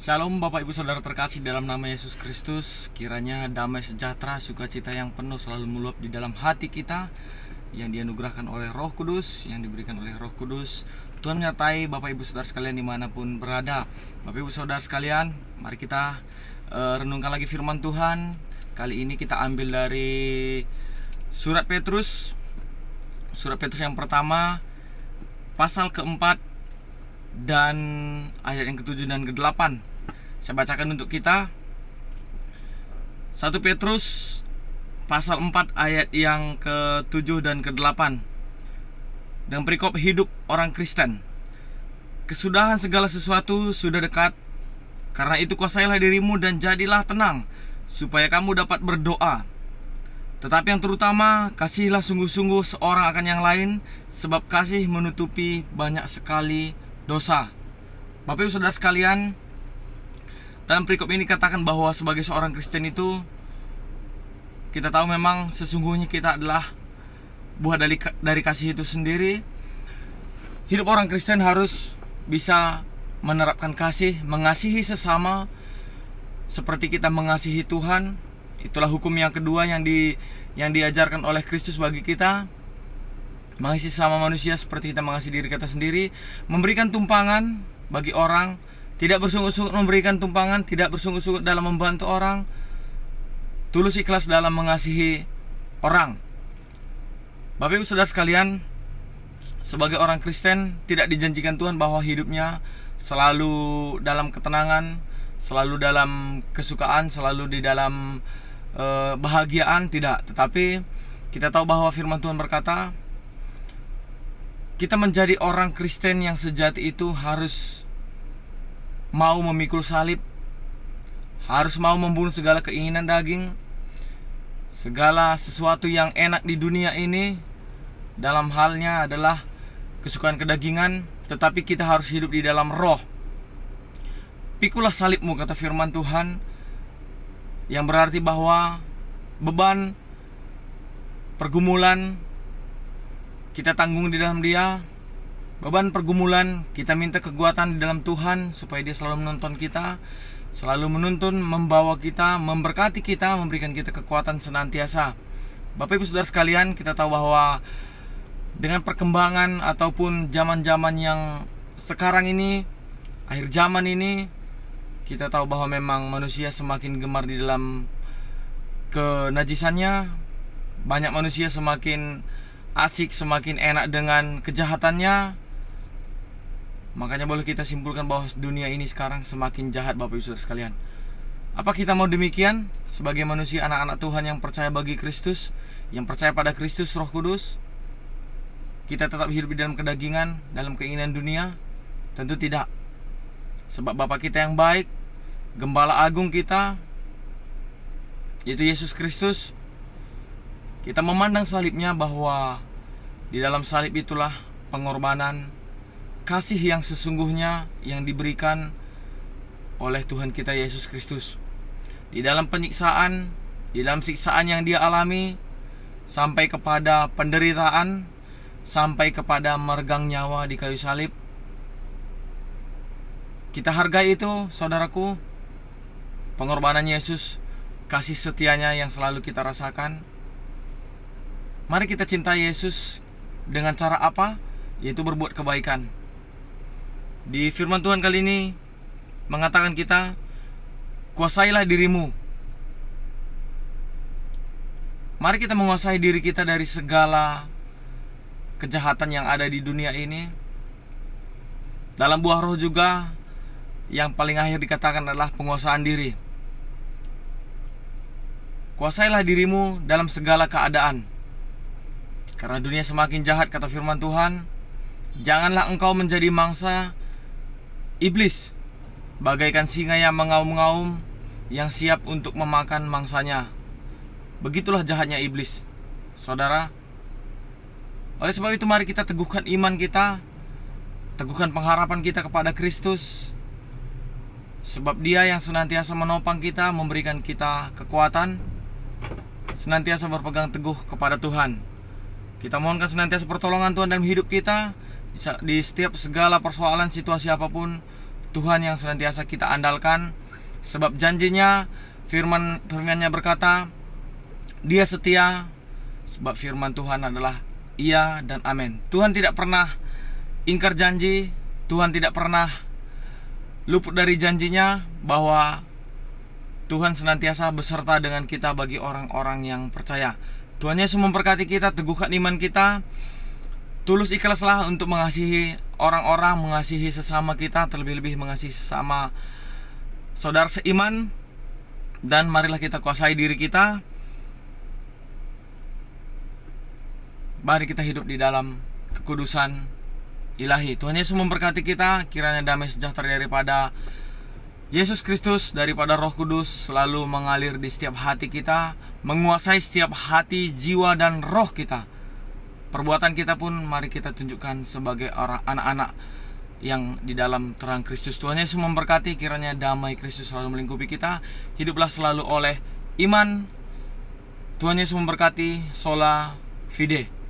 Shalom Bapak Ibu Saudara terkasih dalam nama Yesus Kristus. Kiranya damai sejahtera, sukacita yang penuh selalu meluap di dalam hati kita, yang dianugerahkan oleh Roh Kudus, yang diberikan oleh Roh Kudus. Tuhan menyertai Bapak Ibu Saudara sekalian dimanapun berada. Bapak Ibu Saudara sekalian, mari kita renungkan lagi firman Tuhan. Kali ini kita ambil dari Surat Petrus yang pertama, pasal keempat dan ayat yang ke-7 dan ke-8. Saya bacakan untuk kita. 1 Petrus pasal 4 ayat yang ke-7 dan ke-8. Dengan perikop hidup orang Kristen. Kesudahan segala sesuatu sudah dekat. Karena itu kuasailah dirimu dan jadilah tenang, supaya kamu dapat berdoa. Tetapi yang terutama, kasihilah sungguh-sungguh seorang akan yang lain, sebab kasih menutupi banyak sekali dosa. Bapak Ibu Saudara sekalian, dalam perikop ini katakan bahwa sebagai seorang Kristen itu, kita tahu memang sesungguhnya kita adalah buah dari kasih itu sendiri. Hidup orang Kristen harus bisa menerapkan kasih, mengasihi sesama seperti kita mengasihi Tuhan. Itulah hukum yang kedua yang diajarkan oleh Kristus bagi kita. Mengasihi sesama manusia seperti kita mengasihi diri kita sendiri. Memberikan tumpangan bagi orang, tidak bersungguh-sungguh memberikan tumpangan, tidak bersungguh-sungguh dalam membantu orang, tulus ikhlas dalam mengasihi orang. Bapak Ibu Saudara sekalian, sebagai orang Kristen tidak dijanjikan Tuhan bahwa hidupnya selalu dalam ketenangan, selalu dalam kesukaan, selalu di dalam bahagiaan, tidak. Tetapi kita tahu bahwa firman Tuhan berkata, kita menjadi orang Kristen yang sejati itu harus mau memikul salib, harus mau membunuh segala keinginan daging, segala sesuatu yang enak di dunia ini. Dalam halnya adalah kesukaan kedagingan, tetapi kita harus hidup di dalam roh. Pikulah salibmu, kata firman Tuhan, yang berarti bahwa beban pergumulan kita tanggung di dalam Dia. Beban pergumulan kita minta kekuatan di dalam Tuhan, supaya Dia selalu menonton kita, selalu menuntun, membawa kita, memberkati kita, memberikan kita kekuatan senantiasa. Bapak Ibu Saudara sekalian, kita tahu bahwa dengan perkembangan ataupun zaman-zaman yang sekarang ini, akhir zaman ini, kita tahu bahwa memang manusia semakin gemar di dalam kenajisannya. Banyak manusia semakin asik, semakin enak dengan kejahatannya. Makanya boleh kita simpulkan bahwa dunia ini sekarang semakin jahat, Bapak Ibu Saudara sekalian. Apa kita mau demikian sebagai manusia, anak-anak Tuhan yang percaya bagi Kristus, yang percaya pada Kristus Roh Kudus? Kita tetap hidup di dalam kedagingan, dalam keinginan dunia? Tentu tidak. Sebab Bapa kita yang baik, Gembala Agung kita, yaitu Yesus Kristus, kita memandang salibnya, bahwa di dalam salib itulah pengorbanan, kasih yang sesungguhnya yang diberikan oleh Tuhan kita Yesus Kristus. Di dalam penyiksaan, di dalam siksaan yang Dia alami, sampai kepada penderitaan, sampai kepada meregang nyawa di kayu salib. Kita hargai itu, saudaraku, pengorbanan Yesus, kasih setianya yang selalu kita rasakan. Mari kita cintai Yesus dengan cara apa? Yaitu berbuat kebaikan. Di firman Tuhan kali ini mengatakan kita, kuasailah dirimu. Mari kita menguasai diri kita dari segala kejahatan yang ada di dunia ini. Dalam buah roh juga yang paling akhir dikatakan adalah penguasaan diri. Kuasailah dirimu dalam segala keadaan. Karena dunia semakin jahat, kata firman Tuhan. Janganlah engkau menjadi mangsa iblis, bagaikan singa yang mengaum-ngaum, yang siap untuk memakan mangsanya. Begitulah jahatnya iblis, saudara. Oleh sebab itu mari kita teguhkan iman kita, teguhkan pengharapan kita kepada Kristus. Sebab Dia yang senantiasa menopang kita, memberikan kita kekuatan, senantiasa berpegang teguh kepada Tuhan. Kita mohonkan senantiasa pertolongan Tuhan dalam hidup kita, di setiap segala persoalan, situasi apapun. Tuhan yang senantiasa kita andalkan. Sebab janjinya, firman-Nya berkata, Dia setia. Sebab firman Tuhan adalah iya dan amin. Tuhan tidak pernah ingkar janji. Tuhan tidak pernah luput dari janjinya, bahwa Tuhan senantiasa beserta dengan kita bagi orang-orang yang percaya. Tuhan Yesus memberkati kita, teguhkan iman kita. Tulus ikhlaslah untuk mengasihi orang-orang, mengasihi sesama kita, terlebih-lebih mengasihi sesama saudara seiman. Dan marilah kita kuasai diri kita. Mari kita hidup di dalam kekudusan ilahi. Tuhan Yesus memberkati kita. Kiranya damai sejahtera daripada Yesus Kristus, daripada Roh Kudus selalu mengalir di setiap hati kita, menguasai setiap hati, jiwa, dan roh kita. Perbuatan kita pun mari kita tunjukkan sebagai orang anak-anak yang di dalam terang Kristus. Tuhan Yesus memberkati. Kiranya damai Kristus selalu melingkupi kita. Hiduplah selalu oleh iman. Tuhan Yesus memberkati. Sola Fide.